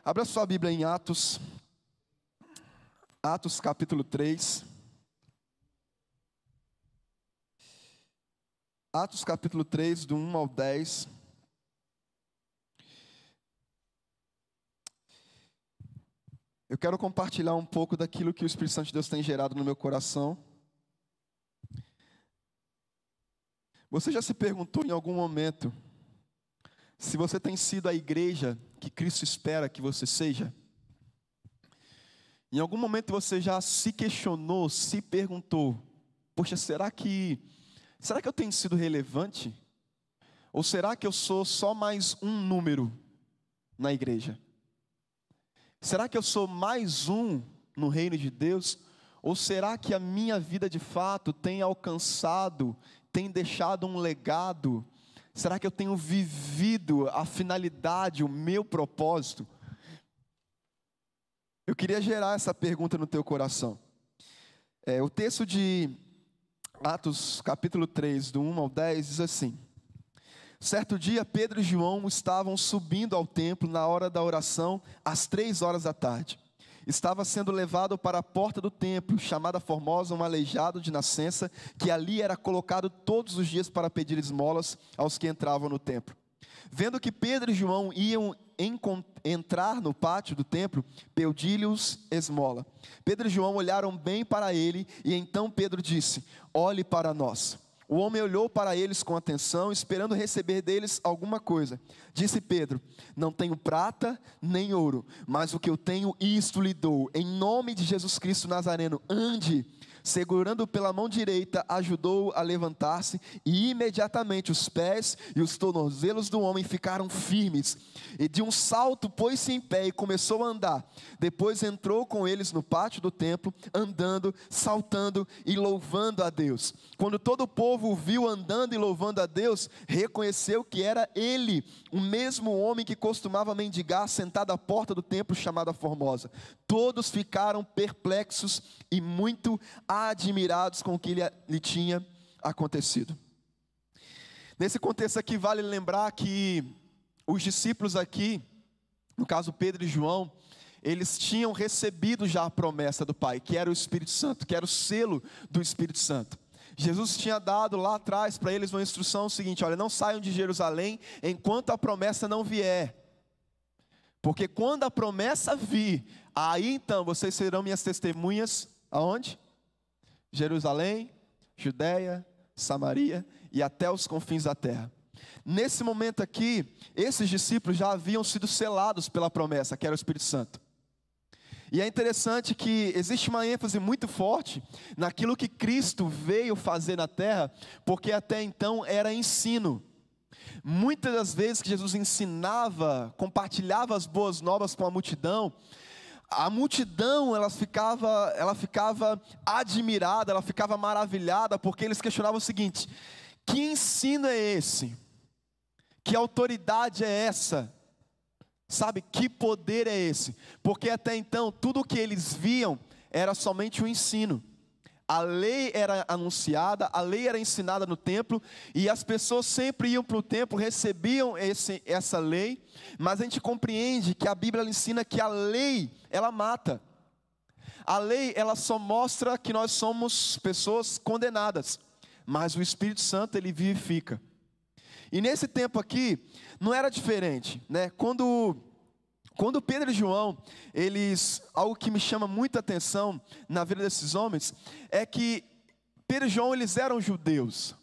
Abra sua Bíblia em Atos capítulo 3. Atos capítulo 3, do 1 ao 10. Eu quero compartilhar um pouco daquilo que o Espírito Santo de Deus tem gerado no meu coração. Você já se perguntou em algum momento se você tem sido a igreja que Cristo espera que você seja? Em algum momento você já se questionou, se perguntou: poxa, será que eu tenho sido relevante? Ou será que eu sou só mais um número na igreja? Será que eu sou mais um no reino de Deus? Ou será que a minha vida de fato tem alcançado, tem deixado um legado? Será que eu tenho vivido a finalidade, o meu propósito? Eu queria gerar essa pergunta no teu coração. O texto de Atos capítulo 3, do 1 ao 10, diz assim: certo dia, Pedro e João estavam subindo ao templo na hora da oração, às 3 horas da tarde. Estava sendo levado para a porta do templo, chamada Formosa, um aleijado de nascença, que ali era colocado todos os dias para pedir esmolas aos que entravam no templo. Vendo que Pedro e João iam entrar no pátio do templo, pediu-lhes esmola. Pedro e João olharam bem para ele, e então Pedro disse: olhe para nós. O homem olhou para eles com atenção, esperando receber deles alguma coisa. Disse Pedro: não tenho prata nem ouro, mas o que eu tenho, isto lhe dou. Em nome de Jesus Cristo Nazareno, ande. Segurando-o pela mão direita, ajudou-o a levantar-se, e imediatamente os pés e os tornozelos do homem ficaram firmes. E de um salto pôs-se em pé e começou a andar. Depois entrou com eles no pátio do templo, andando, saltando e louvando a Deus. Quando todo o povo o viu andando e louvando a Deus, reconheceu que era ele, o mesmo homem que costumava mendigar sentado à porta do templo chamada Formosa. Todos ficaram perplexos e muito admirados com o que lhe tinha acontecido. Nesse contexto aqui vale lembrar que os discípulos aqui, no caso Pedro e João, eles tinham recebido já a promessa do Pai, que era o Espírito Santo, que era o selo do Espírito Santo. Jesus tinha dado lá atrás para eles uma instrução seguinte: olha, não saiam de Jerusalém enquanto a promessa não vier. Porque quando a promessa vir, aí então vocês serão minhas testemunhas, aonde? Jerusalém, Judeia, Samaria e até os confins da terra. Nesse momento aqui, esses discípulos já haviam sido selados pela promessa, que era o Espírito Santo. E é interessante que existe uma ênfase muito forte naquilo que Cristo veio fazer na terra, porque até então era ensino. Muitas das vezes que Jesus ensinava, compartilhava as boas novas com a multidão ela ficava admirada, ela ficava maravilhada, porque eles questionavam o seguinte: que ensino é esse? Que autoridade é essa? Sabe, que poder é esse? Porque até então, tudo o que eles viam era somente um ensino. A lei era anunciada, a lei era ensinada no templo, e as pessoas sempre iam para o templo, recebiam essa lei, mas a gente compreende que a Bíblia ensina que a lei, ela mata. A lei, ela só mostra que nós somos pessoas condenadas, mas o Espírito Santo, ele vivifica. E nesse tempo aqui, não era diferente, né? Quando Pedro e João, algo que me chama muita atenção na vida desses homens, é que Pedro e João, eles eram judeus.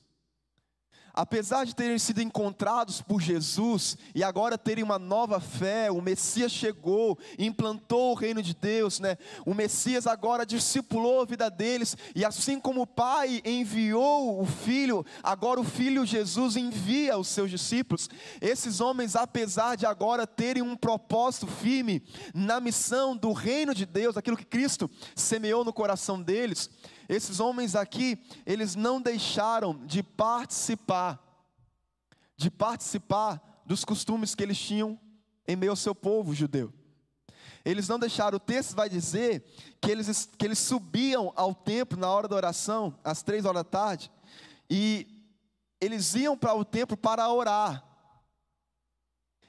Apesar de terem sido encontrados por Jesus e agora terem uma nova fé, o Messias chegou, implantou o reino de Deus, né? O Messias agora discipulou a vida deles, e assim como o Pai enviou o Filho, agora o Filho Jesus envia os seus discípulos. Esses homens, apesar de agora terem um propósito firme na missão do reino de Deus, aquilo que Cristo semeou no coração deles, esses homens aqui, eles não deixaram de participar dos costumes que eles tinham em meio ao seu povo judeu. Eles não deixaram, o texto vai dizer que eles subiam ao templo na hora da oração, às 3 horas da tarde, e eles iam para o templo para orar.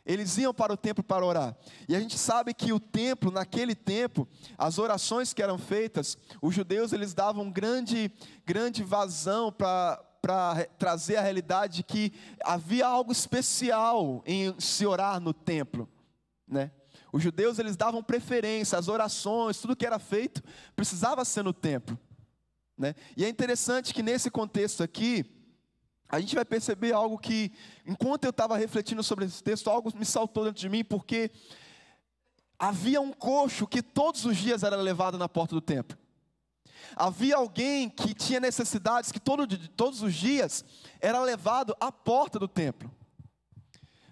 Eles iam para o templo para orar. E a gente sabe que o templo, naquele tempo, as orações que eram feitas, os judeus eles davam grande vazão para trazer a realidade de que havia algo especial em se orar no templo, né? Os judeus eles davam preferência, as orações, tudo que era feito precisava ser no templo, né? E é interessante que nesse contexto aqui, a gente vai perceber algo que, enquanto eu estava refletindo sobre esse texto, algo me saltou dentro de mim, porque havia um coxo que todos os dias era levado na porta do templo. Havia alguém que tinha necessidades que todos os dias era levado à porta do templo.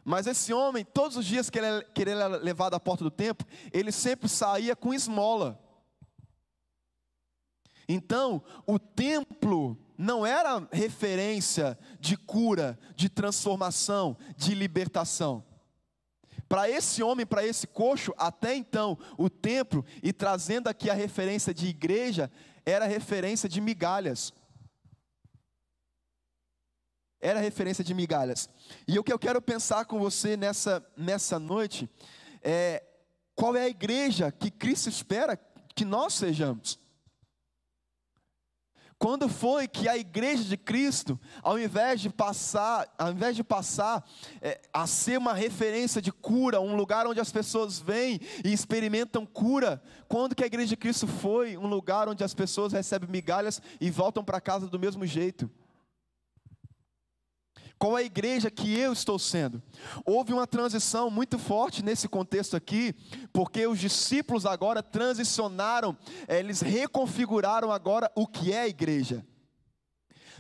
Mas esse homem, todos os dias que ele era levado à porta do templo, ele sempre saía com esmola. Então, o templo não era referência de cura, de transformação, de libertação. Para esse homem, para esse coxo, até então, o templo, e trazendo aqui a referência de igreja, era referência de migalhas. Era referência de migalhas. E o que eu quero pensar com você nessa noite é qual é a igreja que Cristo espera que nós sejamos. Quando foi que a igreja de Cristo, ao invés de passar a ser uma referência de cura, um lugar onde as pessoas vêm e experimentam cura, quando que a igreja de Cristo foi um lugar onde as pessoas recebem migalhas e voltam para casa do mesmo jeito? Qual é a igreja que eu estou sendo? Houve uma transição muito forte nesse contexto aqui, porque os discípulos agora transicionaram, eles reconfiguraram agora o que é a igreja.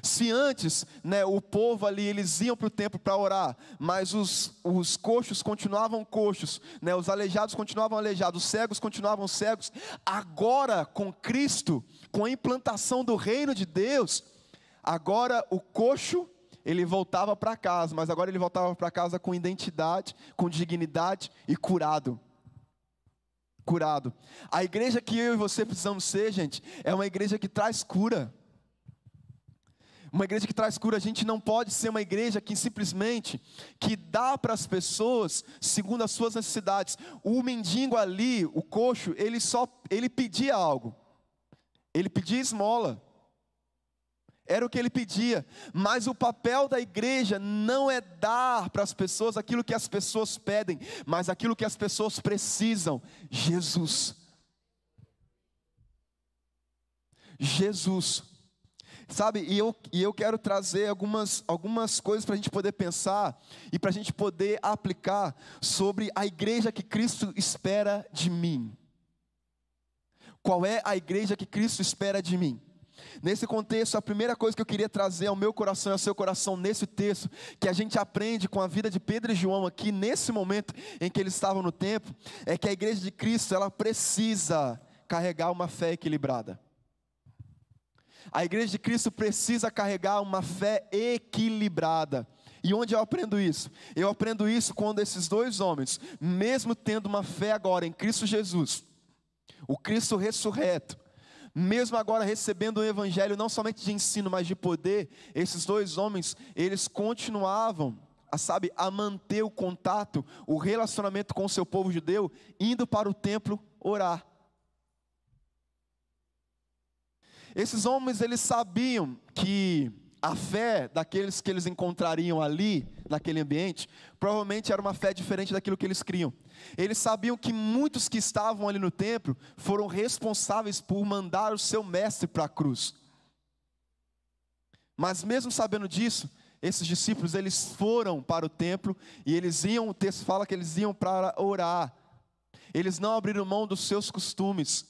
Se antes, né, o povo ali, eles iam para o templo para orar, mas os coxos continuavam coxos, né, os aleijados continuavam aleijados, os cegos continuavam cegos, agora com Cristo, com a implantação do reino de Deus, agora o coxo, ele voltava para casa, mas agora ele voltava para casa com identidade, com dignidade e curado. Curado. A igreja que eu e você precisamos ser, gente, é uma igreja que traz cura. Uma igreja que traz cura. A gente não pode ser uma igreja que simplesmente que dá para as pessoas segundo as suas necessidades. O mendigo ali, o coxo, ele pedia algo. Ele pedia esmola. Era o que ele pedia, mas o papel da igreja não é dar para as pessoas aquilo que as pessoas pedem, mas aquilo que as pessoas precisam. Jesus. Jesus. Sabe, e eu quero trazer algumas coisas para a gente poder pensar e para a gente poder aplicar sobre a igreja que Cristo espera de mim. Qual é a igreja que Cristo espera de mim? Nesse contexto, a primeira coisa que eu queria trazer ao meu coração e ao seu coração nesse texto, que a gente aprende com a vida de Pedro e João aqui, nesse momento em que eles estavam no templo, é que a igreja de Cristo, ela precisa carregar uma fé equilibrada. A igreja de Cristo precisa carregar uma fé equilibrada. E onde eu aprendo isso? Eu aprendo isso quando esses dois homens, mesmo tendo uma fé agora em Cristo Jesus, o Cristo ressurreto, mesmo agora recebendo o evangelho não somente de ensino, mas de poder, esses dois homens, eles continuavam a manter o contato, o relacionamento com o seu povo judeu, indo para o templo orar. Esses homens, eles sabiam que a fé daqueles que eles encontrariam ali, naquele ambiente, provavelmente era uma fé diferente daquilo que eles criam. Eles sabiam que muitos que estavam ali no templo foram responsáveis por mandar o seu mestre para a cruz. Mas mesmo sabendo disso, esses discípulos, eles foram para o templo e eles iam, o texto fala que eles iam para orar. Eles não abriram mão dos seus costumes.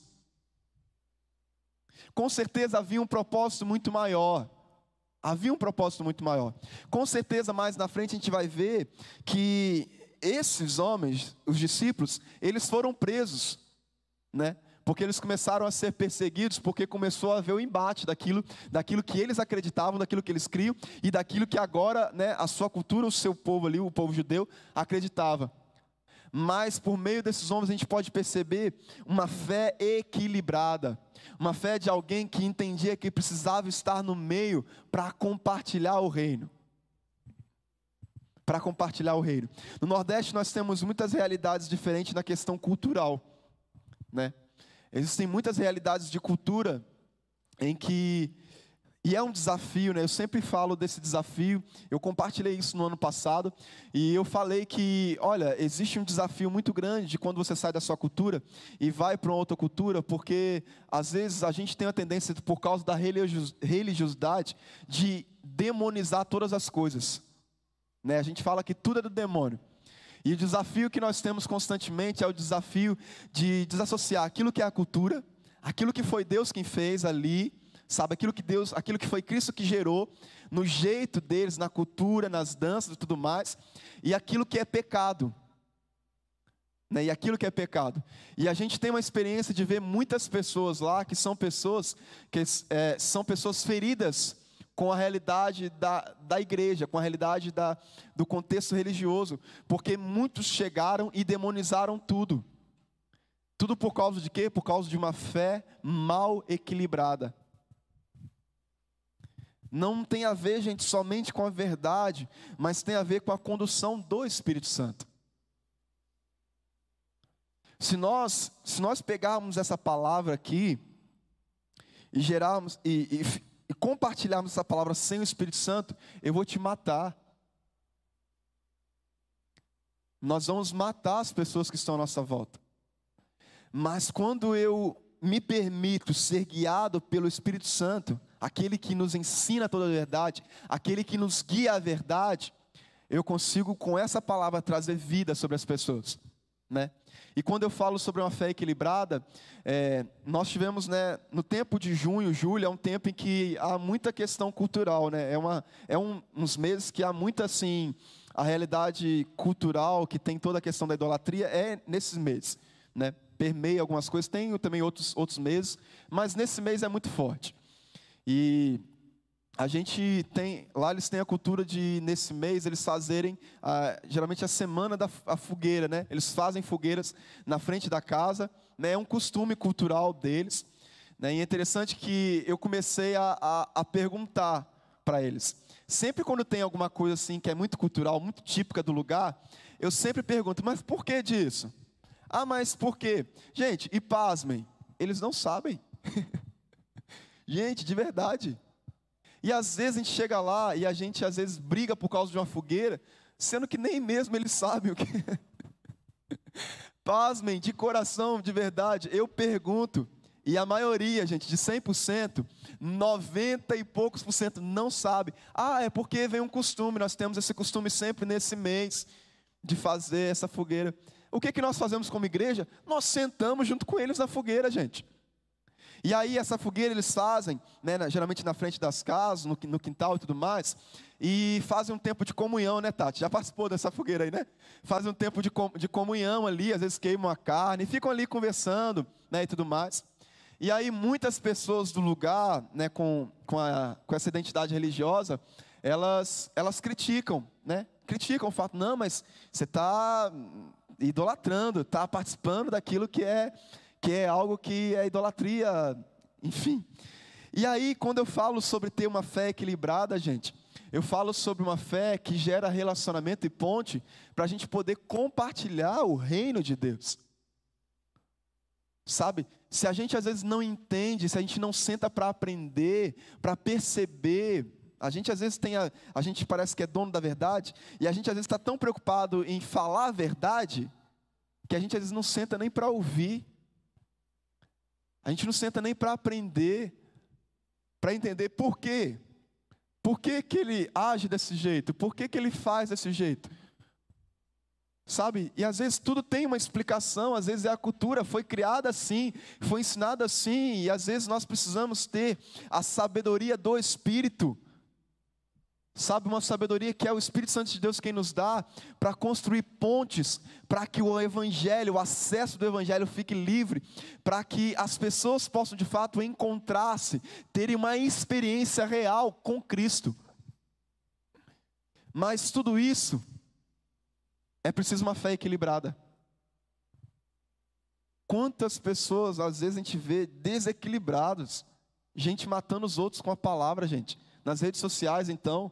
Com certeza havia um propósito muito maior. Havia um propósito muito maior. Com certeza, mais na frente a gente vai ver que esses homens, os discípulos, eles foram presos, né? Porque eles começaram a ser perseguidos, porque começou a haver o embate daquilo que eles acreditavam, daquilo que eles criam, e daquilo que agora, né, a sua cultura, o seu povo ali, o povo judeu, acreditava. Mas por meio desses homens a gente pode perceber uma fé equilibrada, uma fé de alguém que entendia que precisava estar no meio para compartilhar o reino. para compartilhar o reino. No Nordeste nós temos muitas realidades diferentes na questão cultural, né? Existem muitas realidades de cultura em que, e é um desafio, né? Eu sempre falo desse desafio. Eu compartilhei isso no ano passado e eu falei que, olha, existe um desafio muito grande de quando você sai da sua cultura e vai para uma outra cultura, porque às vezes a gente tem a tendência, por causa da religiosidade, de demonizar todas as coisas, né? A gente fala que tudo é do demônio. E o desafio que nós temos constantemente é o desafio de desassociar aquilo que é a cultura, aquilo que foi Deus quem fez ali, sabe, aquilo que foi Cristo que gerou, no jeito deles, na cultura, nas danças e tudo mais, e aquilo que é pecado, né? E aquilo que é pecado. E a gente tem uma experiência de ver muitas pessoas lá que são pessoas feridas com a realidade da igreja, com a realidade do contexto religioso, porque muitos chegaram e demonizaram tudo. Tudo por causa de quê? Por causa de uma fé mal equilibrada. Não tem a ver, gente, somente com a verdade, mas tem a ver com a condução do Espírito Santo. Se nós pegarmos essa palavra aqui e gerarmos e compartilharmos essa palavra sem o Espírito Santo, eu vou te matar. Nós vamos matar as pessoas que estão à nossa volta. Mas quando eu me permito ser guiado pelo Espírito Santo, aquele que nos ensina toda a verdade, aquele que nos guia à verdade, eu consigo com essa palavra trazer vida sobre as pessoas, né? E quando eu falo sobre uma fé equilibrada, nós tivemos, né, no tempo de junho, julho, é um tempo em que há muita questão cultural, né? Uns meses que há muita, assim, a realidade cultural, que tem toda a questão da idolatria, é nesses meses, né? Permeia algumas coisas, tem também outros meses, mas nesse mês é muito forte. E a gente tem, lá eles têm a cultura de, nesse mês, eles fazerem, geralmente a semana da fogueira, né? Eles fazem fogueiras na frente da casa, né? É um costume cultural deles, né? E é interessante que eu comecei a perguntar para eles. Sempre quando tem alguma coisa assim que é muito cultural, muito típica do lugar, eu sempre pergunto, mas por que disso? Ah, mas por quê? Gente, e pasmem, eles não sabem. Gente, de verdade. E às vezes a gente chega lá e a gente às vezes briga por causa de uma fogueira, sendo que nem mesmo eles sabem o que é. Pasmem, de coração, de verdade, eu pergunto, e a maioria, gente, de 100%, 90 e poucos por cento não sabe. Ah, é porque vem um costume, nós temos esse costume sempre nesse mês, de fazer essa fogueira. O que nós fazemos como igreja? Nós sentamos junto com eles na fogueira, gente. E aí essa fogueira eles fazem, né, geralmente na frente das casas, no quintal e tudo mais, e fazem um tempo de comunhão, né, Tati? Já participou dessa fogueira aí, né? Fazem um tempo de comunhão ali, às vezes queimam a carne, ficam ali conversando, né, e tudo mais. E aí muitas pessoas do lugar, né, com essa identidade religiosa, elas criticam, né? Criticam o fato, não, mas você está idolatrando, está participando daquilo que é algo que é idolatria, enfim. E aí, quando eu falo sobre ter uma fé equilibrada, gente, eu falo sobre uma fé que gera relacionamento e ponte para a gente poder compartilhar o reino de Deus. Sabe, se a gente às vezes não entende, se a gente não senta para aprender, para perceber, a gente às vezes a gente parece que é dono da verdade, e a gente às vezes está tão preocupado em falar a verdade, que a gente às vezes não senta nem para ouvir. A gente não senta nem para aprender, para entender por quê. Por que ele age desse jeito? Por que ele faz desse jeito? Sabe? E às vezes tudo tem uma explicação, às vezes é a cultura, foi criada assim, foi ensinada assim, e às vezes nós precisamos ter a sabedoria do Espírito. Sabe, uma sabedoria que é o Espírito Santo de Deus quem nos dá, para construir pontes, para que o Evangelho, o acesso do Evangelho fique livre, para que as pessoas possam de fato encontrar-se, terem uma experiência real com Cristo. Mas tudo isso, é preciso uma fé equilibrada. Quantas pessoas, às vezes a gente vê desequilibrados, gente matando os outros com a palavra, gente, nas redes sociais então,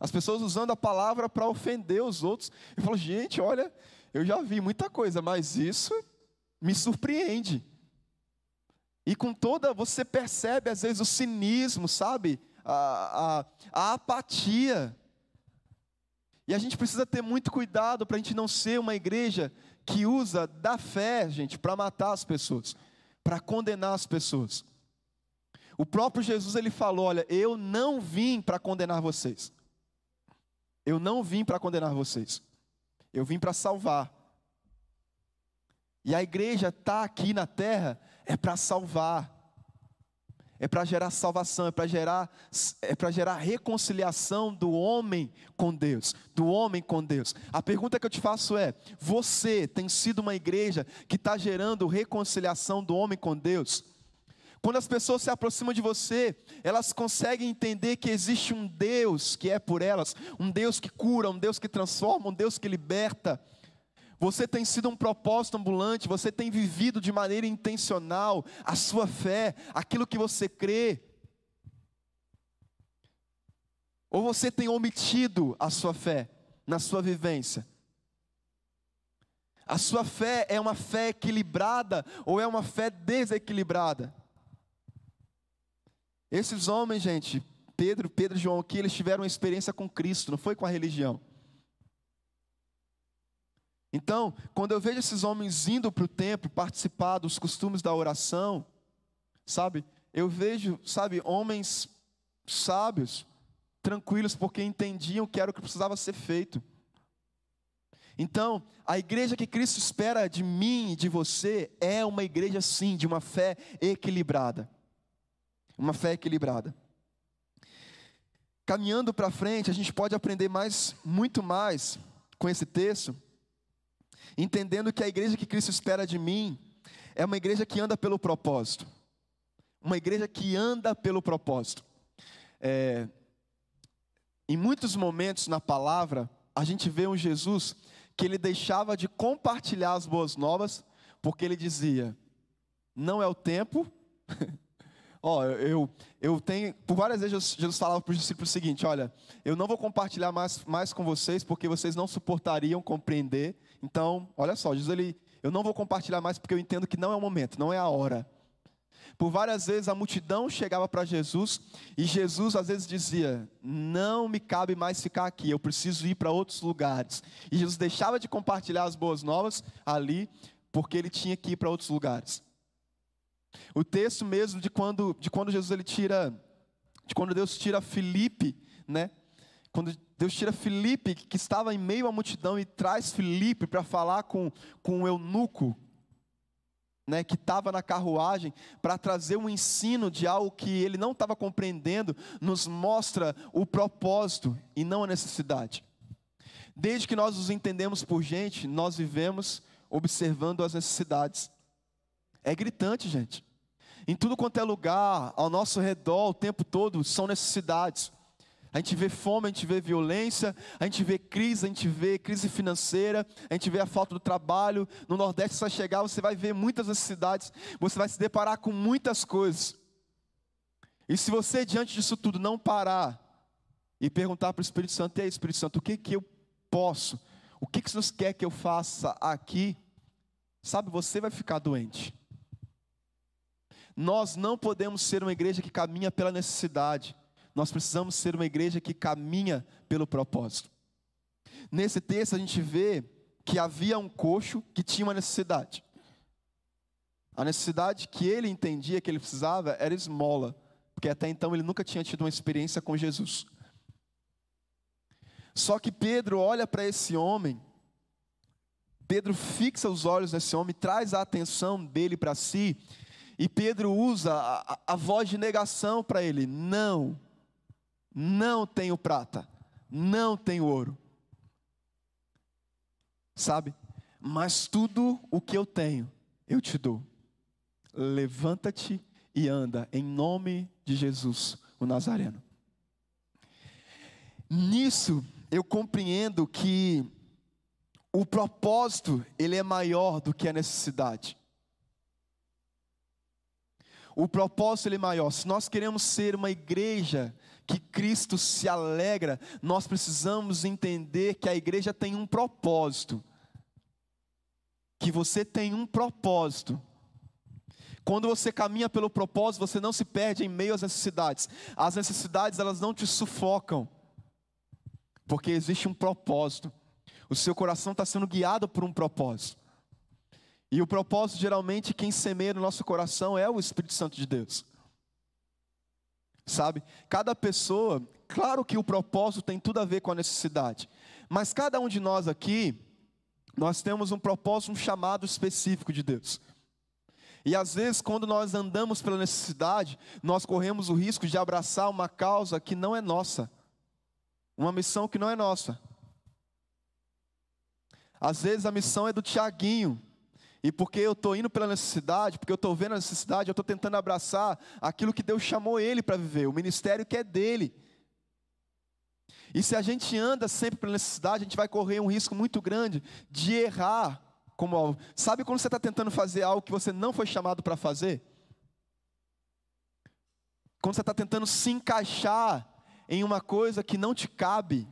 As pessoas usando a palavra para ofender os outros. Eu falo, gente, olha, eu já vi muita coisa, mas isso me surpreende. E com toda, você percebe às vezes o cinismo, sabe? A apatia. E a gente precisa ter muito cuidado para a gente não ser uma igreja que usa da fé, gente, para matar as pessoas, para condenar as pessoas. O próprio Jesus, ele falou, olha, eu não vim para condenar vocês. Eu não vim para condenar vocês. Eu vim para salvar. E a igreja está aqui na terra é para salvar. É para gerar salvação, é para gerar reconciliação do homem com Deus, do homem com Deus. A pergunta que eu te faço é: você tem sido uma igreja que está gerando reconciliação do homem com Deus? Quando as pessoas se aproximam de você, elas conseguem entender que existe um Deus que é por elas, um Deus que cura, um Deus que transforma, um Deus que liberta. Você tem sido um propósito ambulante, você tem vivido de maneira intencional a sua fé, aquilo que você crê. Ou você tem omitido a sua fé na sua vivência? A sua fé é uma fé equilibrada ou é uma fé desequilibrada? Esses homens, gente, Pedro e João aqui, eles tiveram uma experiência com Cristo, não foi com a religião. Então, quando eu vejo esses homens indo para o templo, participar dos costumes da oração, sabe, eu vejo, sabe, homens sábios, tranquilos, porque entendiam que era o que precisava ser feito. Então, a igreja que Cristo espera de mim e de você é uma igreja, sim, de uma fé equilibrada. Uma fé equilibrada. Caminhando para frente, a gente pode aprender muito mais com esse texto, entendendo que a igreja que Cristo espera de mim é uma igreja que anda pelo propósito. Uma igreja que anda pelo propósito. Em muitos momentos na palavra, a gente vê um Jesus que ele deixava de compartilhar as boas novas, porque ele dizia, não é o tempo. Eu tenho, por várias vezes Jesus falava para os discípulos o seguinte, olha, eu não vou compartilhar mais com vocês, porque vocês não suportariam compreender. Então, olha só, Jesus, eu não vou compartilhar mais, porque eu entendo que não é o momento, não é a hora. Por várias vezes a multidão chegava para Jesus, e Jesus às vezes dizia, não me cabe mais ficar aqui, eu preciso ir para outros lugares. E Jesus deixava de compartilhar as boas novas ali, porque ele tinha que ir para outros lugares. O texto mesmo de quando Deus tira Filipe, né? Quando Deus tira Filipe, que estava em meio à multidão, e traz Filipe para falar com o eunuco, né, que estava na carruagem, para trazer um ensino de algo que ele não estava compreendendo, nos mostra o propósito e não a necessidade. Desde que nós nos entendemos por gente, nós vivemos observando as necessidades. É gritante, gente. Em tudo quanto é lugar, ao nosso redor, o tempo todo, são necessidades. A gente vê fome, a gente vê violência, a gente vê crise financeira, a gente vê a falta do trabalho. No Nordeste, você vai chegar, você vai ver muitas necessidades, você vai se deparar com muitas coisas. E se você, diante disso tudo, não parar e perguntar para o Espírito Santo, e aí, Espírito Santo, o que eu posso? O que você quer que eu faça aqui? Sabe, você vai ficar doente. Nós não podemos ser uma igreja que caminha pela necessidade. Nós precisamos ser uma igreja que caminha pelo propósito. Nesse texto a gente vê que havia um coxo que tinha uma necessidade. A necessidade que ele entendia que ele precisava era esmola, porque até então ele nunca tinha tido uma experiência com Jesus. Só que Pedro olha para esse homem, Pedro fixa os olhos nesse homem, traz a atenção dele para si, e Pedro usa a voz de negação para ele, não tenho prata, não tenho ouro, sabe, mas tudo o que eu tenho, eu te dou, levanta-te e anda, em nome de Jesus, o Nazareno. Nisso, eu compreendo que o propósito, ele é maior do que a necessidade. o propósito ele é maior. Se nós queremos ser uma igreja que Cristo se alegra, nós precisamos entender que a igreja tem um propósito. Que você tem um propósito. Quando você caminha pelo propósito, você não se perde em meio às necessidades. As necessidades, elas não te sufocam. Porque existe um propósito. O seu coração está sendo guiado por um propósito. E o propósito, geralmente, quem semeia no nosso coração é o Espírito Santo de Deus. Sabe? Cada pessoa, claro que o propósito tem tudo a ver com a necessidade. Mas cada um de nós aqui, nós temos um propósito, um chamado específico de Deus. E às vezes, quando nós andamos pela necessidade, nós corremos o risco de abraçar uma causa que não é nossa. Uma missão que não é nossa. Às vezes a missão é do Tiaguinho. E porque eu estou indo pela necessidade, porque eu estou vendo a necessidade, eu estou tentando abraçar aquilo que Deus chamou ele para viver, o ministério que é dele. E se a gente anda sempre pela necessidade, a gente vai correr um risco muito grande de errar. Sabe quando você está tentando fazer algo que você não foi chamado para fazer? Quando você está tentando se encaixar em uma coisa que não te cabe,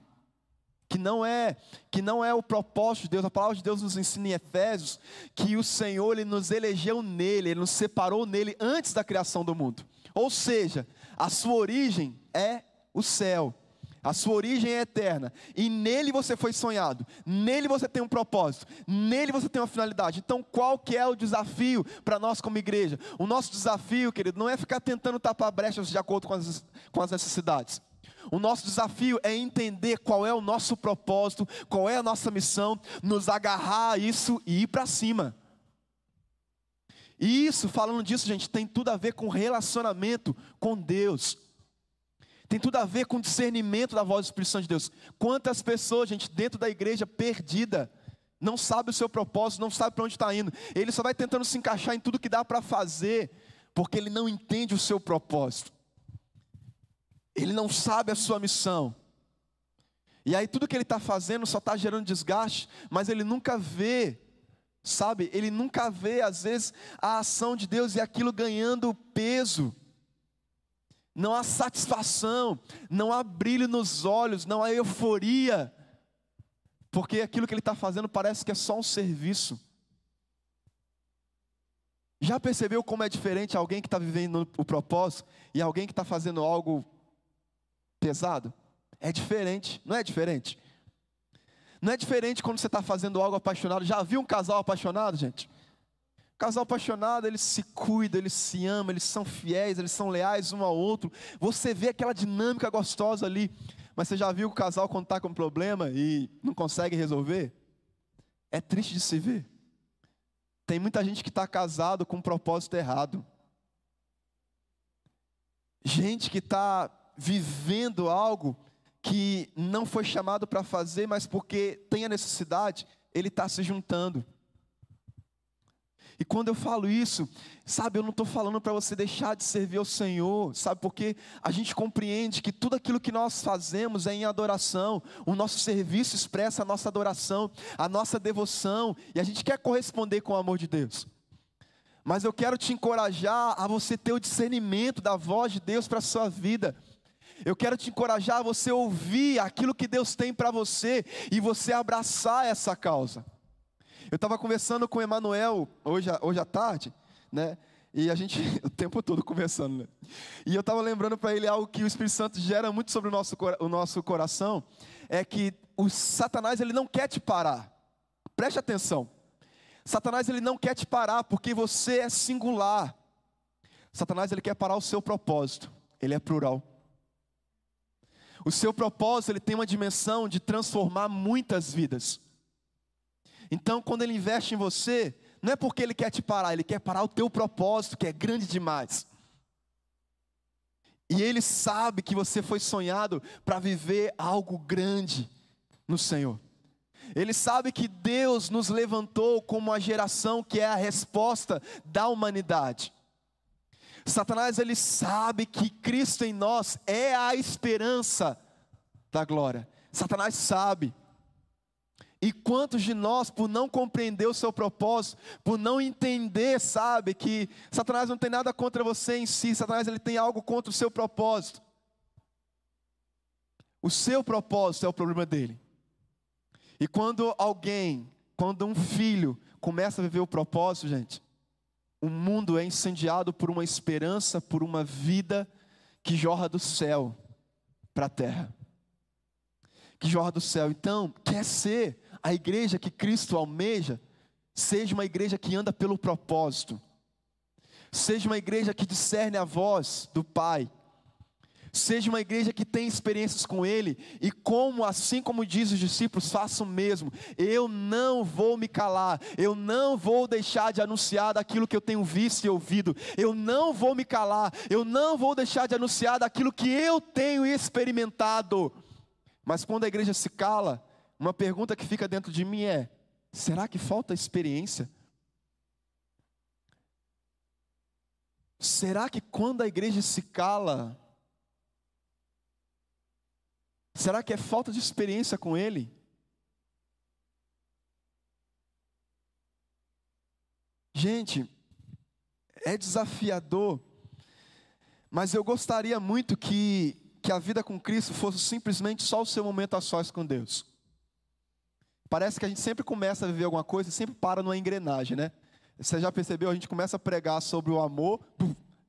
que não é o propósito de Deus. A palavra de Deus nos ensina em Efésios que o Senhor, Ele nos elegeu nele, Ele nos separou nele antes da criação do mundo. Ou seja, a sua origem é o céu. A sua origem é eterna, e nele você foi sonhado, nele você tem um propósito, nele você tem uma finalidade. Então qual que é o desafio para nós como igreja? O nosso desafio, querido, não é ficar tentando tapar brechas de acordo com as necessidades. O nosso desafio é entender qual é o nosso propósito, qual é a nossa missão, nos agarrar a isso e ir para cima. E isso, falando disso, gente, tem tudo a ver com relacionamento com Deus. Tem tudo a ver com discernimento da voz do Espírito Santo de Deus. Quantas pessoas, gente, dentro da igreja perdida, não sabe o seu propósito, não sabe para onde está indo. Ele só vai tentando se encaixar em tudo que dá para fazer, porque ele não entende o seu propósito. Ele não sabe a sua missão. E aí tudo que ele está fazendo só está gerando desgaste, mas ele nunca vê, sabe? Ele nunca vê, às vezes, a ação de Deus e aquilo ganhando peso. Não há satisfação, não há brilho nos olhos, não há euforia, porque aquilo que ele está fazendo parece que é só um serviço. Já percebeu como é diferente alguém que está vivendo o propósito e alguém que está fazendo algo pesado? É diferente, não é diferente? Não é diferente quando você está fazendo algo apaixonado. Já viu um casal apaixonado, gente? Casal apaixonado, eles se cuidam, eles se amam, eles são fiéis, eles são leais um ao outro. Você vê aquela dinâmica gostosa ali. Mas você já viu o casal quando está com problema e não consegue resolver? É triste de se ver. Tem muita gente que está casado com um propósito errado. Gente que está vivendo algo que não foi chamado para fazer, mas porque tem a necessidade, ele está se juntando. E quando eu falo isso, sabe, eu não estou falando para você deixar de servir ao Senhor, sabe, porque a gente compreende que tudo aquilo que nós fazemos é em adoração, o nosso serviço expressa a nossa adoração, a nossa devoção, e a gente quer corresponder com o amor de Deus. Mas eu quero te encorajar a você ter o discernimento da voz de Deus para a sua vida. Eu quero te encorajar a você ouvir aquilo que Deus tem para você e você abraçar essa causa. Eu estava conversando com o Emanuel hoje à tarde, né? E a gente, o tempo todo conversando, né? E eu estava lembrando para ele algo que o Espírito Santo gera muito sobre o nosso coração, é que o Satanás, ele não quer te parar. Preste atenção. Satanás, ele não quer te parar porque você é singular. Satanás, ele quer parar o seu propósito. Ele é plural. O seu propósito, ele tem uma dimensão de transformar muitas vidas. Então, quando ele investe em você, não é porque ele quer te parar, ele quer parar o teu propósito, que é grande demais. E ele sabe que você foi sonhado para viver algo grande no Senhor. Ele sabe que Deus nos levantou como uma geração que é a resposta da humanidade. Satanás, ele sabe que Cristo em nós é a esperança da glória. Satanás sabe. E quantos de nós, por não compreender o seu propósito, por não entender, sabe, que Satanás não tem nada contra você em si, Satanás ele tem algo contra o seu propósito. O seu propósito é o problema dele. E quando um filho começa a viver o propósito, gente, o mundo é incendiado por uma esperança, por uma vida que jorra do céu para a terra. Que jorra do céu. Então, quer ser a igreja que Cristo almeja, seja uma igreja que anda pelo propósito. Seja uma igreja que discerne a voz do Pai. Seja uma igreja que tem experiências com Ele. E assim como diz os discípulos, faça o mesmo. Eu não vou me calar. Eu não vou deixar de anunciar daquilo que eu tenho visto e ouvido. Eu não vou me calar. Eu não vou deixar de anunciar daquilo que eu tenho experimentado. Mas quando a igreja se cala, uma pergunta que fica dentro de mim é: será que falta experiência? Será que quando a igreja se cala, será que é falta de experiência com Ele? Gente, é desafiador, mas eu gostaria muito que a vida com Cristo fosse simplesmente só o seu momento a sós com Deus. Parece que a gente sempre começa a viver alguma coisa e sempre para numa engrenagem, né? Você já percebeu? A gente começa a pregar sobre o amor,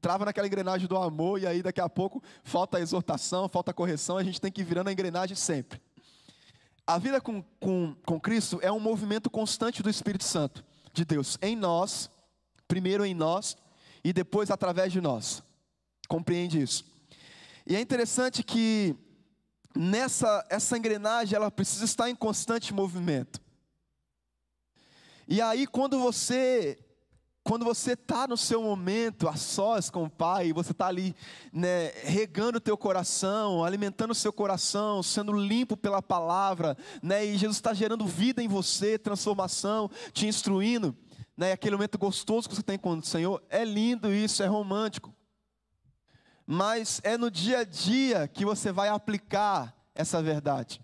trava naquela engrenagem do amor, e aí daqui a pouco falta exortação, falta correção, a gente tem que ir virando a engrenagem sempre. A vida com Cristo é um movimento constante do Espírito Santo, de Deus, em nós, primeiro em nós, e depois através de nós. Compreende isso? E é interessante que essa engrenagem, ela precisa estar em constante movimento. E aí quando você está no seu momento, a sós com o Pai, você está ali, né, regando o teu coração, alimentando o seu coração, sendo limpo pela palavra, né, e Jesus está gerando vida em você, transformação, te instruindo, né, aquele momento gostoso que você tem com o Senhor, é lindo isso, é romântico. Mas é no dia a dia que você vai aplicar essa verdade.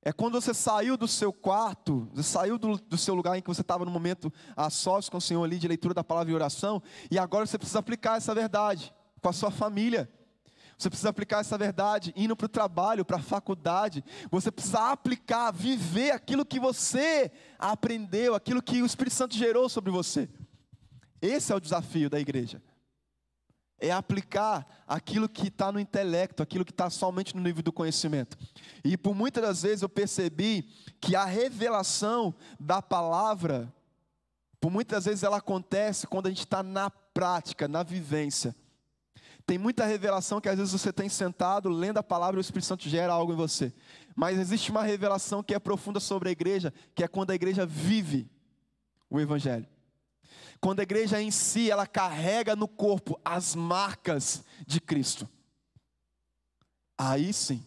É quando você saiu do seu quarto, você saiu do seu lugar em que você estava no momento a sós com o Senhor ali, de leitura da palavra e oração, e agora você precisa aplicar essa verdade com a sua família. Você precisa aplicar essa verdade indo para o trabalho, para a faculdade. Você precisa aplicar, viver aquilo que você aprendeu, aquilo que o Espírito Santo gerou sobre você. Esse é o desafio da igreja. É aplicar aquilo que está no intelecto, aquilo que está somente no nível do conhecimento. E por muitas das vezes eu percebi que a revelação da palavra, por muitas vezes ela acontece quando a gente está na prática, na vivência. Tem muita revelação que às vezes você tem sentado, lendo a palavra e o Espírito Santo gera algo em você. Mas existe uma revelação que é profunda sobre a igreja, que é quando a igreja vive o Evangelho. Quando a igreja em si, ela carrega no corpo as marcas de Cristo. Aí sim.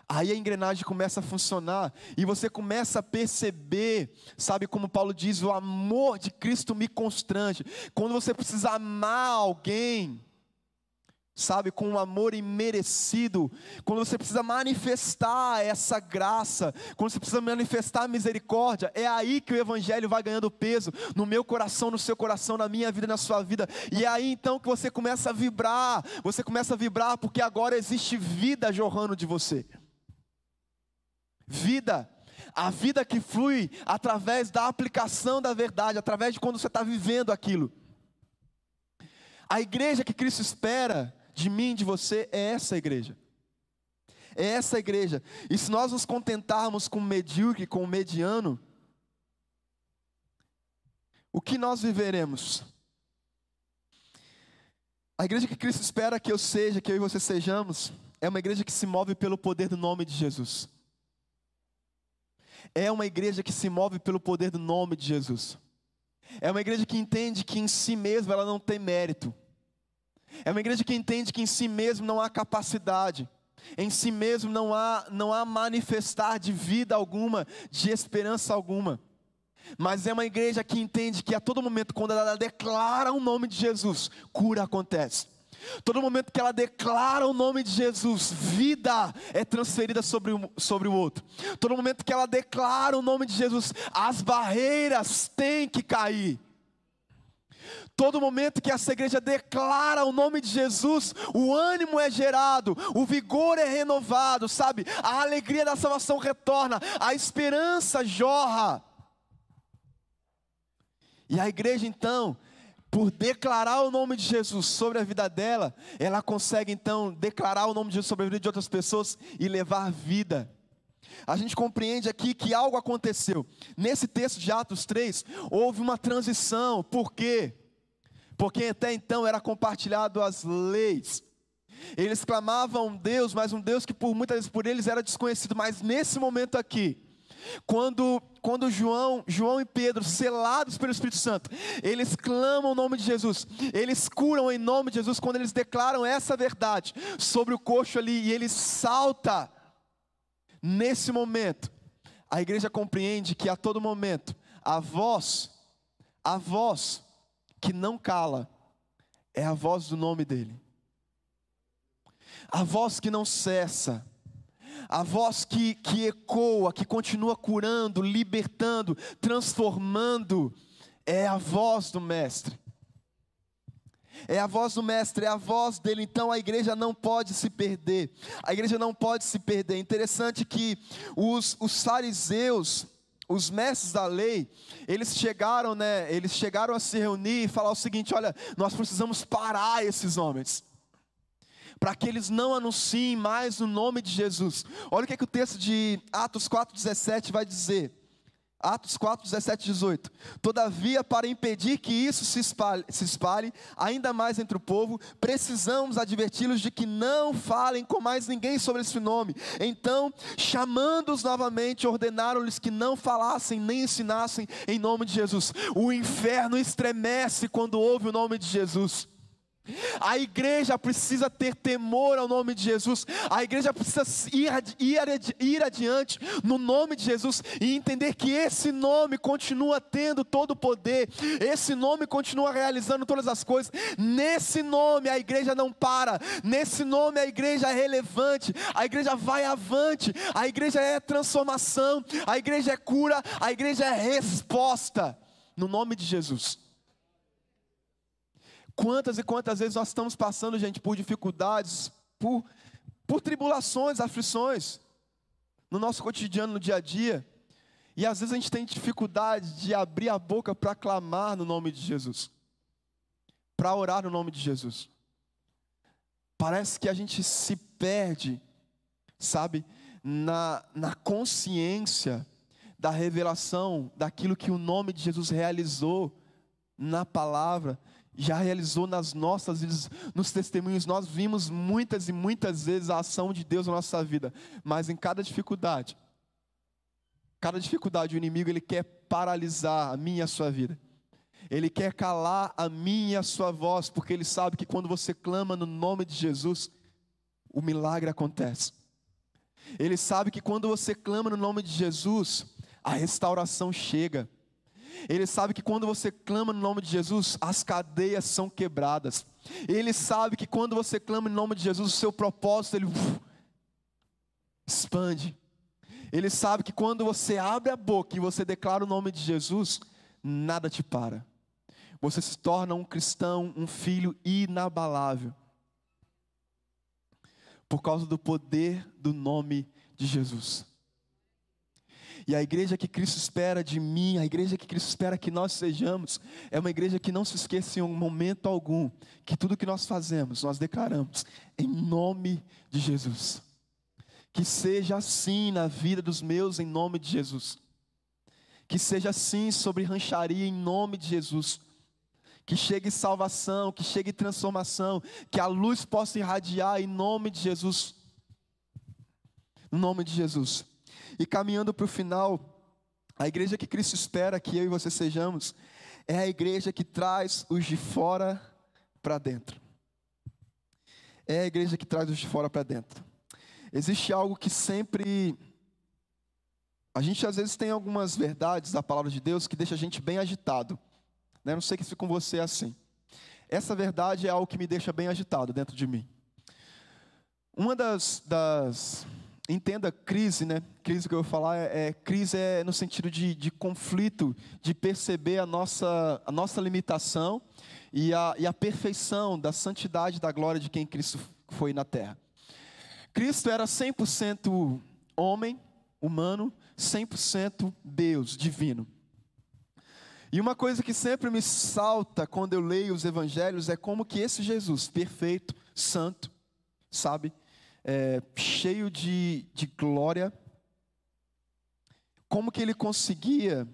Aí a engrenagem começa a funcionar. E você começa a perceber, sabe como Paulo diz, o amor de Cristo me constrange. Quando você precisa amar alguém, sabe, com um amor imerecido, quando você precisa manifestar essa graça, quando você precisa manifestar a misericórdia, é aí que o Evangelho vai ganhando peso, no meu coração, no seu coração, na minha vida, na sua vida, e é aí então que você começa a vibrar porque agora existe vida jorrando de você, vida, a vida que flui através da aplicação da verdade, através de quando você está vivendo aquilo. A igreja que Cristo espera de mim, de você, é essa igreja. É essa igreja. E se nós nos contentarmos com o medíocre, com o mediano, o que nós viveremos? A igreja que Cristo espera que eu seja, que eu e você sejamos, é uma igreja que se move pelo poder do nome de Jesus. É uma igreja que se move pelo poder do nome de Jesus. É uma igreja que entende que em si mesma ela não tem mérito. É uma igreja que entende que em si mesmo não há capacidade, em si mesmo não há manifestar de vida alguma, de esperança alguma. Mas é uma igreja que entende que a todo momento, quando ela declara o nome de Jesus, cura acontece. Todo momento que ela declara o nome de Jesus, vida é transferida sobre o outro. Todo momento que ela declara o nome de Jesus, as barreiras têm que cair. Todo momento que essa igreja declara o nome de Jesus, o ânimo é gerado, o vigor é renovado, sabe? A alegria da salvação retorna, a esperança jorra. E a igreja então, por declarar o nome de Jesus sobre a vida dela, ela consegue então declarar o nome de Jesus sobre a vida de outras pessoas e levar vida. A gente compreende aqui que algo aconteceu. Nesse texto de Atos 3, houve uma transição. Por quê? Porque até então era compartilhado as leis. Eles clamavam Deus, mas um Deus que muitas vezes por eles era desconhecido. Mas nesse momento aqui, quando João e Pedro, selados pelo Espírito Santo, eles clamam o nome de Jesus, eles curam em nome de Jesus, quando eles declaram essa verdade sobre o coxo ali, e ele salta, nesse momento, a igreja compreende que a todo momento, a voz que não cala, é a voz do nome dele, a voz que não cessa, a voz que ecoa, que continua curando, libertando, transformando, é a voz do Mestre. É a voz do Mestre, é a voz dele. Então a igreja não pode se perder. A igreja não pode se perder. É interessante que os fariseus, os mestres da lei, eles chegaram a se reunir e falar o seguinte: olha, nós precisamos parar esses homens, para que eles não anunciem mais o nome de Jesus. Olha o que o texto de Atos 4,17 vai dizer. Atos 4, 17 e 18. Todavia, para impedir que isso se espalhe ainda mais entre o povo, precisamos adverti-los de que não falem com mais ninguém sobre esse nome. Então, chamando-os novamente, ordenaram-lhes que não falassem nem ensinassem em nome de Jesus. O inferno estremece quando ouve o nome de Jesus. A igreja precisa ter temor ao nome de Jesus. A igreja precisa ir adiante no nome de Jesus e entender que esse nome continua tendo todo o poder. Esse nome continua realizando todas as coisas. Nesse nome a igreja não para. Nesse nome a igreja é relevante. A igreja vai avante. A igreja é transformação. A igreja é cura. A igreja é resposta. No nome de Jesus. Quantas e quantas vezes nós estamos passando, gente, por dificuldades, por tribulações, aflições, no nosso cotidiano, no dia a dia, e às vezes a gente tem dificuldade de abrir a boca para clamar no nome de Jesus, para orar no nome de Jesus. Parece que a gente se perde, sabe, na consciência da revelação, daquilo que o nome de Jesus realizou na palavra, já realizou nas nossas vidas, nos testemunhos. Nós vimos muitas e muitas vezes a ação de Deus na nossa vida, mas em cada dificuldade o inimigo ele quer paralisar a minha e a sua vida. Ele quer calar a minha e a sua voz, porque ele sabe que quando você clama no nome de Jesus, o milagre acontece. Ele sabe que quando você clama no nome de Jesus, a restauração chega. Ele sabe que quando você clama no nome de Jesus, as cadeias são quebradas. Ele sabe que quando você clama no nome de Jesus, o seu propósito, ele expande. Ele sabe que quando você abre a boca e você declara o nome de Jesus, nada te para. Você se torna um cristão, um filho inabalável. Por causa do poder do nome de Jesus. E a igreja que Cristo espera de mim, a igreja que Cristo espera que nós sejamos, é uma igreja que não se esqueça em um momento algum, que tudo que nós fazemos, nós declaramos em nome de Jesus. Que seja assim na vida dos meus, em nome de Jesus. Que seja assim sobre Rancharia, em nome de Jesus. Que chegue salvação, que chegue transformação, que a luz possa irradiar em nome de Jesus. No nome de Jesus. E caminhando para o final, a igreja que Cristo espera que eu e você sejamos, é a igreja que traz os de fora para dentro. É a igreja que traz os de fora para dentro. Existe algo que sempre... A gente às vezes tem algumas verdades da palavra de Deus que deixa a gente bem agitado. Né? Não sei se com você é assim. essa verdade é algo que me deixa bem agitado dentro de mim. Uma entenda crise, né? Crise que eu vou falar crise no sentido de conflito, de perceber a nossa limitação e a perfeição da santidade da glória de quem Cristo foi na terra. Cristo era 100% homem, humano, 100% Deus, divino. E uma coisa que sempre me salta quando eu leio os evangelhos é como que esse Jesus, perfeito, santo, sabe, cheio de glória, como que ele conseguia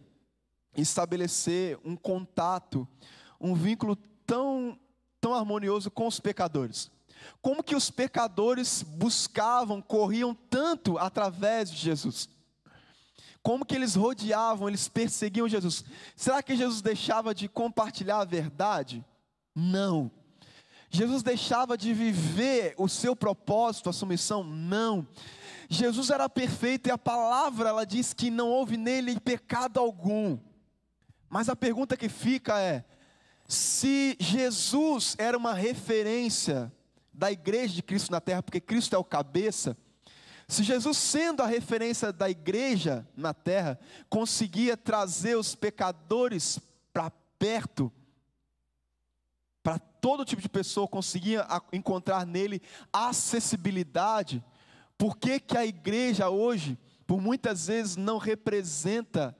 estabelecer um contato, um vínculo tão harmonioso com os pecadores. Como que os pecadores buscavam, corriam tanto através de Jesus. Como que eles rodeavam, eles perseguiam Jesus. Será que Jesus deixava de compartilhar a verdade? Não. Jesus deixava de viver o seu propósito, a sua missão? Não. Jesus era perfeito e a palavra, ela diz que não houve nele pecado algum. Mas a pergunta que fica é, se Jesus era uma referência da igreja de Cristo na terra, porque Cristo é o cabeça, se Jesus, sendo a referência da igreja na terra, conseguia trazer os pecadores para perto, para todo tipo de pessoa, conseguia encontrar nele acessibilidade, por que que a igreja hoje, por muitas vezes, não representa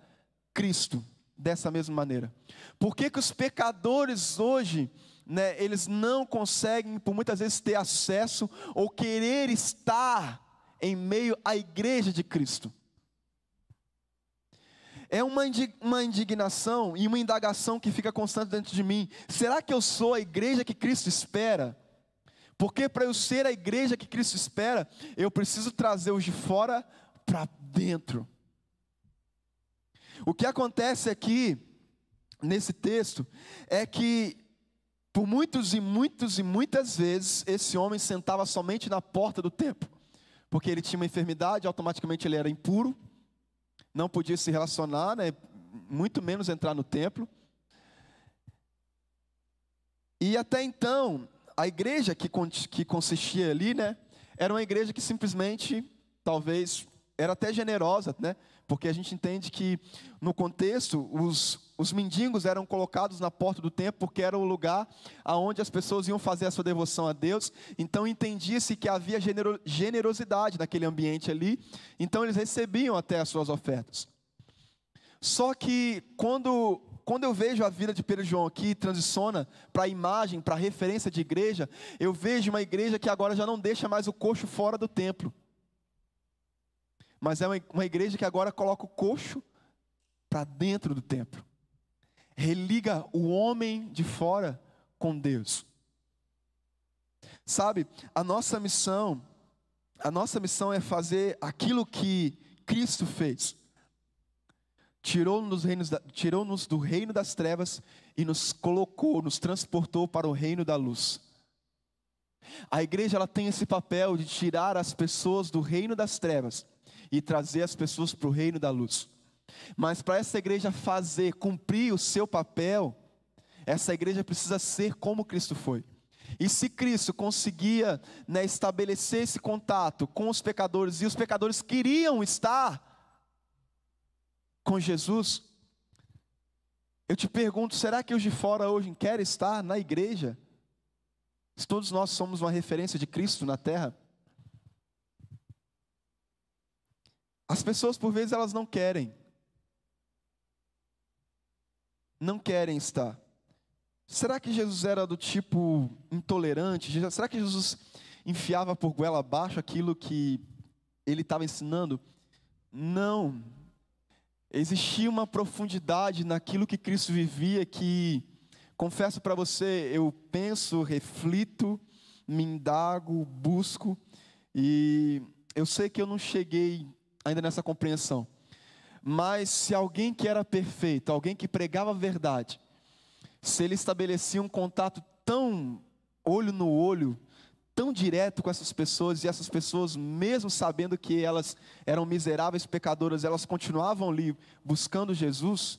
Cristo dessa mesma maneira? Por que que os pecadores hoje, né, eles não conseguem, por muitas vezes, ter acesso ou querer estar em meio à igreja de Cristo? É uma indignação e uma indagação que fica constante dentro de mim. Será que eu sou a igreja que Cristo espera? Porque para eu ser a igreja que Cristo espera, eu preciso trazer os de fora para dentro. O que acontece aqui, nesse texto, é que por muitas vezes, esse homem sentava somente na porta do templo. Porque ele tinha uma enfermidade, automaticamente ele era impuro, não podia se relacionar, né, muito menos entrar no templo. E até então, a igreja que consistia ali, né, era uma igreja que simplesmente, talvez, era até generosa, né, porque a gente entende que, no contexto, os mendigos eram colocados na porta do templo, porque era o lugar onde as pessoas iam fazer a sua devoção a Deus. Então entendia-se que havia generosidade naquele ambiente ali, então eles recebiam até as suas ofertas. Só que quando eu vejo a vida de Pedro e João aqui, transiciona para a imagem, para a referência de igreja, eu vejo uma igreja que agora já não deixa mais o coxo fora do templo, mas é uma igreja que agora coloca o coxo para dentro do templo. Religa o homem de fora com Deus. Sabe, a nossa missão é fazer aquilo que Cristo fez. Tirou-nos do reino das trevas e nos transportou para o reino da luz. A igreja, ela tem esse papel de tirar as pessoas do reino das trevas e trazer as pessoas para o reino da luz. Mas para essa igreja cumprir o seu papel, essa igreja precisa ser como Cristo foi. E se Cristo conseguia, né, estabelecer esse contato com os pecadores, e os pecadores queriam estar com Jesus, eu te pergunto, será que os de fora hoje querem estar na igreja? Se todos nós somos uma referência de Cristo na terra. As pessoas, por vezes, elas não querem estar. Será que Jesus era do tipo intolerante? Será que Jesus enfiava por goela abaixo aquilo que ele estava ensinando? Não. Existia uma profundidade naquilo que Cristo vivia que, confesso para você, eu penso, reflito, me indago, busco, e eu sei que eu não cheguei ainda nessa compreensão. Mas se alguém que era perfeito, alguém que pregava a verdade, se ele estabelecia um contato tão olho no olho, tão direto com essas pessoas, e essas pessoas, mesmo sabendo que elas eram miseráveis pecadoras, elas continuavam ali buscando Jesus,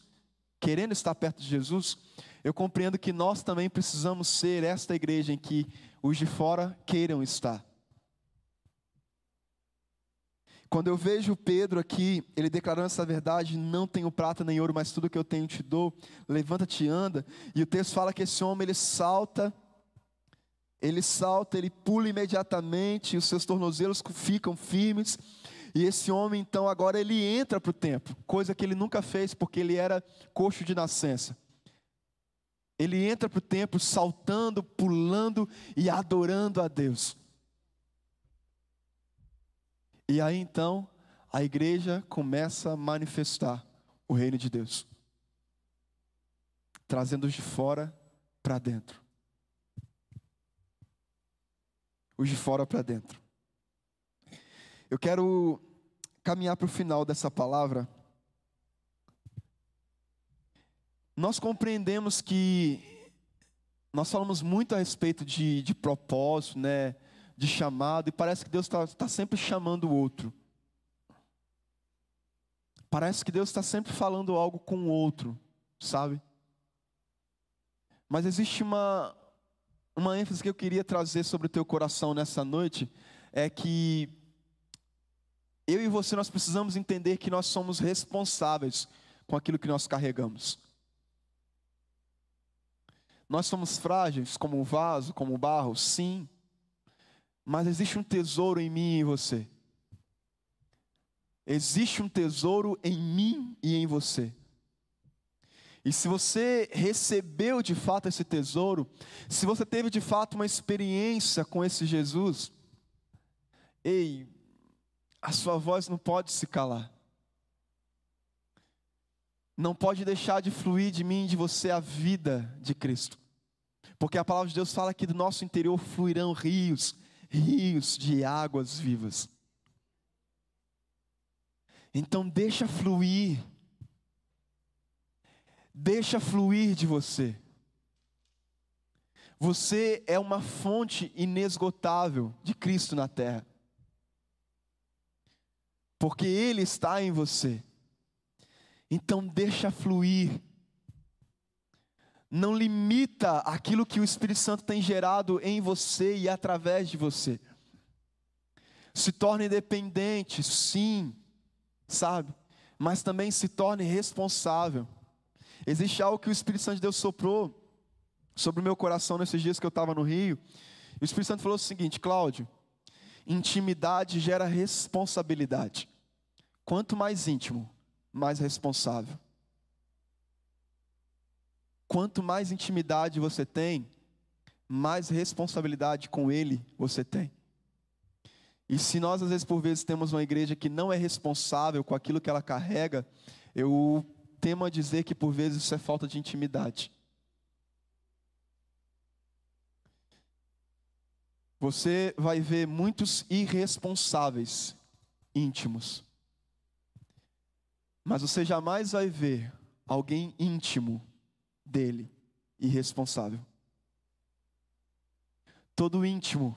querendo estar perto de Jesus, eu compreendo que nós também precisamos ser esta igreja em que os de fora queiram estar. Quando eu vejo Pedro aqui, ele declarando essa verdade: não tenho prata nem ouro, mas tudo que eu tenho te dou, levanta-te e anda. E o texto fala que esse homem, ele salta, ele pula imediatamente, os seus tornozelos ficam firmes. E esse homem, então, agora ele entra para o templo, coisa que ele nunca fez, porque ele era coxo de nascença. Ele entra para o templo saltando, pulando e adorando a Deus. E aí então, a igreja começa a manifestar o reino de Deus, trazendo os de fora para dentro. Os de fora para dentro. Eu quero caminhar para o final dessa palavra. Nós compreendemos que nós falamos muito a respeito de propósito, né? De chamado, e parece que Deus está sempre chamando o outro. Parece que Deus está sempre falando algo com o outro, sabe? Mas existe uma ênfase que eu queria trazer sobre o teu coração nessa noite, é que eu e você, nós precisamos entender que nós somos responsáveis com aquilo que nós carregamos. Nós somos frágeis como um vaso, como um barro, sim. Mas existe um tesouro em mim e em você. Existe um tesouro em mim e em você. E se você recebeu de fato esse tesouro, se você teve de fato uma experiência com esse Jesus, ei, a sua voz não pode se calar. Não pode deixar de fluir de mim e de você a vida de Cristo. Porque a palavra de Deus fala que do nosso interior fluirão rios de águas vivas. Então deixa fluir de você. Você é uma fonte inesgotável de Cristo na terra, porque Ele está em você. Então deixa fluir. Não limita aquilo que o Espírito Santo tem gerado em você e através de você. Se torne independente, sim, sabe? Mas também se torne responsável. Existe algo que o Espírito Santo de Deus soprou sobre o meu coração nesses dias que eu estava no Rio. E o Espírito Santo falou o seguinte: Cláudio, intimidade gera responsabilidade. Quanto mais íntimo, mais responsável. Quanto mais intimidade você tem, mais responsabilidade com Ele você tem. E se nós, às vezes, por vezes, temos uma igreja que não é responsável com aquilo que ela carrega, eu temo a dizer que, por vezes, isso é falta de intimidade. Você vai ver muitos irresponsáveis íntimos. Mas você jamais vai ver alguém íntimo dele, irresponsável. Todo íntimo,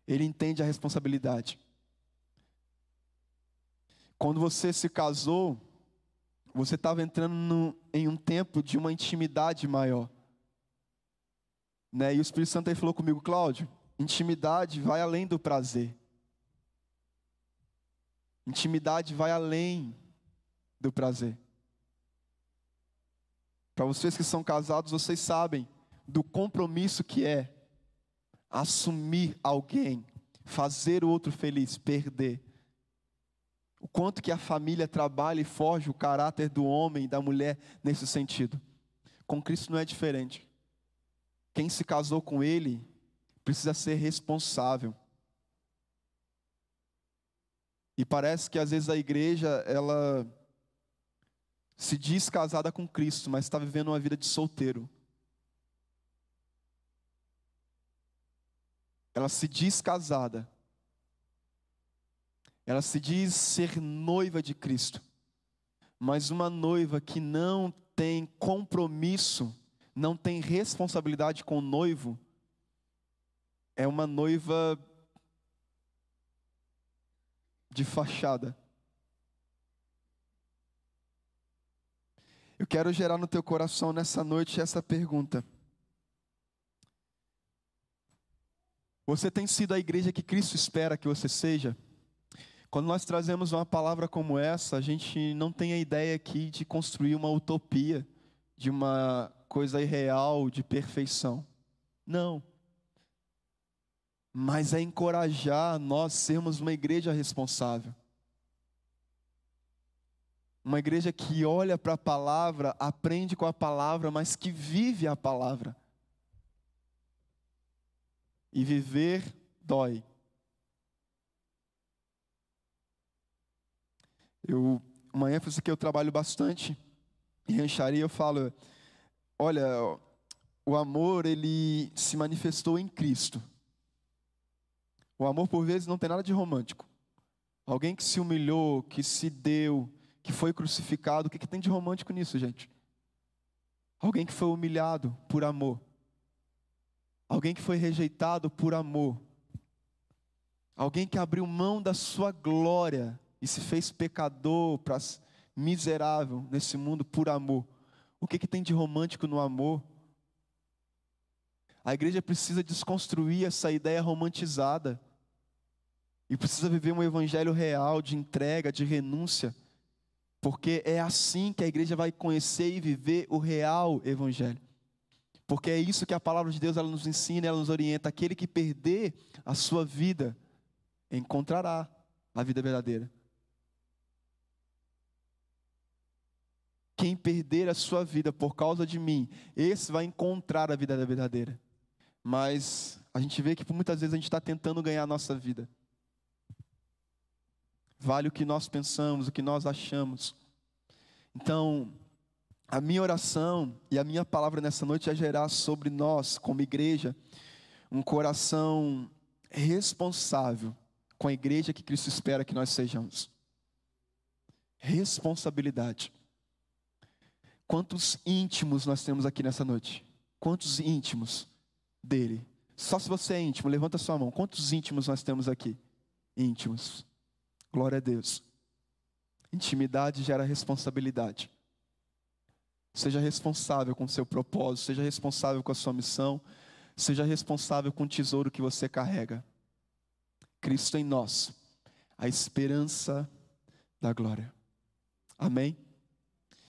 ele entende a responsabilidade. Quando você se casou, você estava entrando em um tempo de uma intimidade maior, né? E o Espírito Santo aí falou comigo: Cláudio, intimidade vai além do prazer. Intimidade vai além do prazer. Para vocês que são casados, vocês sabem do compromisso que é assumir alguém, fazer o outro feliz, perder. O quanto que a família trabalha e forja o caráter do homem e da mulher nesse sentido. Com Cristo não é diferente. Quem se casou com Ele precisa ser responsável. E parece que às vezes a igreja, ela se diz casada com Cristo, mas está vivendo uma vida de solteiro. Ela se diz casada. Ela se diz ser noiva de Cristo. Mas uma noiva que não tem compromisso, não tem responsabilidade com o noivo, é uma noiva de fachada. Eu quero gerar no teu coração nessa noite essa pergunta: você tem sido a igreja que Cristo espera que você seja? Quando nós trazemos uma palavra como essa, a gente não tem a ideia aqui de construir uma utopia, de uma coisa irreal, de perfeição. Não. Mas é encorajar nós sermos uma igreja responsável. Uma igreja que olha para a palavra, aprende com a palavra, mas que vive a palavra. E viver dói. Uma ênfase que eu trabalho bastante em rancharia, eu falo, olha, o amor, ele se manifestou em Cristo. O amor, por vezes, não tem nada de romântico. Alguém que se humilhou, que se deu, que foi crucificado, o que tem de romântico nisso, gente? Alguém que foi humilhado por amor. Alguém que foi rejeitado por amor. Alguém que abriu mão da sua glória e se fez pecador, miserável nesse mundo por amor. O que tem de romântico no amor? A igreja precisa desconstruir essa ideia romantizada. E precisa viver um evangelho real, de entrega, de renúncia. Porque é assim que a igreja vai conhecer e viver o real evangelho. Porque é isso que a palavra de Deus ela nos ensina, ela nos orienta. Aquele que perder a sua vida, encontrará a vida verdadeira. Quem perder a sua vida por causa de mim, esse vai encontrar a vida verdadeira. Mas a gente vê que por muitas vezes a gente está tentando ganhar a nossa vida. Vale o que nós pensamos, o que nós achamos. Então, a minha oração e a minha palavra nessa noite é gerar sobre nós, como igreja, um coração responsável com a igreja que Cristo espera que nós sejamos. Responsabilidade. Quantos íntimos nós temos aqui nessa noite? Quantos íntimos dele? Só se você é íntimo, levanta sua mão. Quantos íntimos nós temos aqui? Íntimos. Glória a Deus. Intimidade gera responsabilidade. Seja responsável com o seu propósito, seja responsável com a sua missão, seja responsável com o tesouro que você carrega. Cristo em nós, a esperança da glória. Amém?